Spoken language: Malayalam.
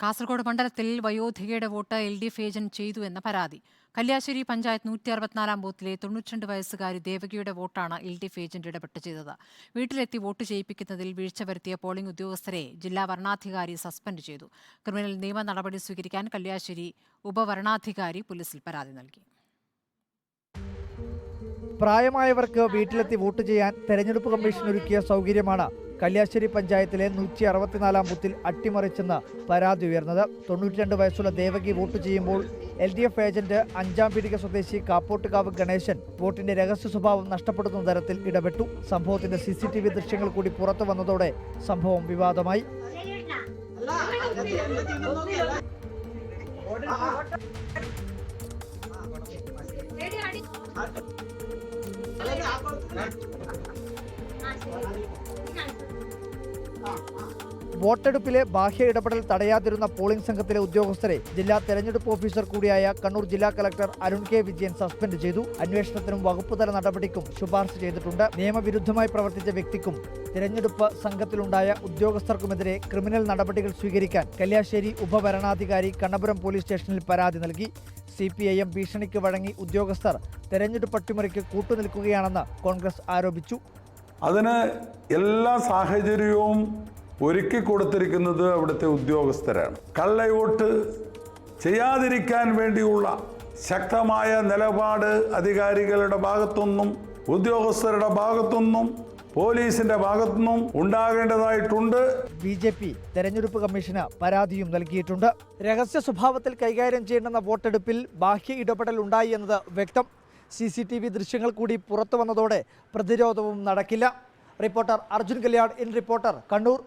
കാസർഗോഡ് മണ്ഡലത്തിൽ വയോധികയുടെ വോട്ട് LDF ഏജന്റ് ചെയ്തു എന്ന പരാതി. കല്യാശ്ശേരി പഞ്ചായത്ത് 164 ബൂത്തിലെ 92 വയസ്സുകാരി ദേവകിയുടെ വോട്ടാണ് LDF ഏജന്റ് ഇടപെട്ട് ചെയ്തത്. വീട്ടിലെത്തി വോട്ട് ചെയ്യിപ്പിക്കുന്നതിൽ വീഴ്ച വരുത്തിയ പോളിംഗ് ഉദ്യോഗസ്ഥരെ ജില്ലാ വരണാധികാരി സസ്പെൻഡ് ചെയ്തു. ക്രിമിനൽ നിയമ നടപടി സ്വീകരിക്കാൻ കല്യാശ്ശേരി ഉപവരണാധികാരി പോലീസിൽ പരാതി നൽകി. പ്രായമായവർക്ക് വീട്ടിലെത്തി വോട്ട് ചെയ്യാൻ തെരഞ്ഞെടുപ്പ് കമ്മീഷൻ ഒരുക്കിയ സൗകര്യമാണ് കല്യാശ്ശേരി പഞ്ചായത്തിലെ 164 ബൂത്തിൽ അട്ടിമറിച്ചെന്ന് പരാതി ഉയർന്നത്. 92 വയസ്സുള്ള ദേവകി വോട്ട് ചെയ്യുമ്പോൾ LDF ഏജന്റ് 5-ാം പീടിക സ്വദേശി കാപ്പോട്ടുകാവ് ഗണേശൻ വോട്ടിന്റെ രഹസ്യ സ്വഭാവം നഷ്ടപ്പെടുത്തുന്ന തരത്തിൽ ഇടപെട്ടു. സംഭവത്തിന്റെ CCTV ദൃശ്യങ്ങൾ കൂടി പുറത്തു വന്നതോടെ സംഭവം വിവാദമായി. വോട്ടെടുപ്പിലെ ബാഹ്യ ഇടപെടൽ തടയാതിരുന്ന പോളിംഗ് സംഘത്തിലെ ഉദ്യോഗസ്ഥരെ ജില്ലാ തെരഞ്ഞെടുപ്പ് ഓഫീസർ കൂടിയായ കണ്ണൂർ ജില്ലാ collector Arun K Vijayan suspend ചെയ്തു. അന്വേഷണത്തിനും വകുപ്പുതല നടപടിക്കും ശുപാർശ ചെയ്തിട്ടുണ്ട്. നിയമവിരുദ്ധമായി പ്രവർത്തിച്ച വ്യക്തിക്കും തെരഞ്ഞെടുപ്പ് സംഘത്തിലുണ്ടായ ഉദ്യോഗസ്ഥർക്കുമെതിരെ ക്രിമിനൽ നടപടികൾ സ്വീകരിക്കാൻ കല്യാശ്ശേരി ഉപവരണാധികാരി കണ്ണപുരം പോലീസ് സ്റ്റേഷനിൽ പരാതി നൽകി. CPIM ഭീഷണിക്ക് വഴങ്ങി ഉദ്യോഗസ്ഥർ തെരഞ്ഞെടുപ്പ് അട്ടിമറിക്ക് കൂട്ടുനിൽക്കുകയാണെന്ന് കോൺഗ്രസ് ആരോപിച്ചു. അതിന് എല്ലാ സാഹചര്യവും ഒരുക്കി കൊടുത്തിരിക്കുന്നത് അവിടുത്തെ ഉദ്യോഗസ്ഥരാണ്. കള്ളവോട്ട് ചെയ്യാതിരിക്കാൻ വേണ്ടിയുള്ള ശക്തമായ നിലപാട് അധികാരികളുടെ ഭാഗത്തുനിന്നും ഉദ്യോഗസ്ഥരുടെ ഭാഗത്തുനിന്നും പോലീസിന്റെ ഭാഗത്തുനിന്നും ഉണ്ടാകേണ്ടതായിട്ടുണ്ട്. BJP തെരഞ്ഞെടുപ്പ് കമ്മീഷന് പരാതിയും നൽകിയിട്ടുണ്ട്. രഹസ്യ സ്വഭാവത്തിൽ കൈകാര്യം ചെയ്യേണ്ടുന്ന വോട്ടെടുപ്പിൽ ബാഹ്യ ഇടപെടൽ ഉണ്ടായി എന്നത് വ്യക്തം. CCTV ദൃശ്യങ്ങൾ കൂടി പുറത്തു വന്നതോടെ പ്രതിരോധവും നടക്കില്ല. Reporter Arjun Kalyan, in reporter, Kannur.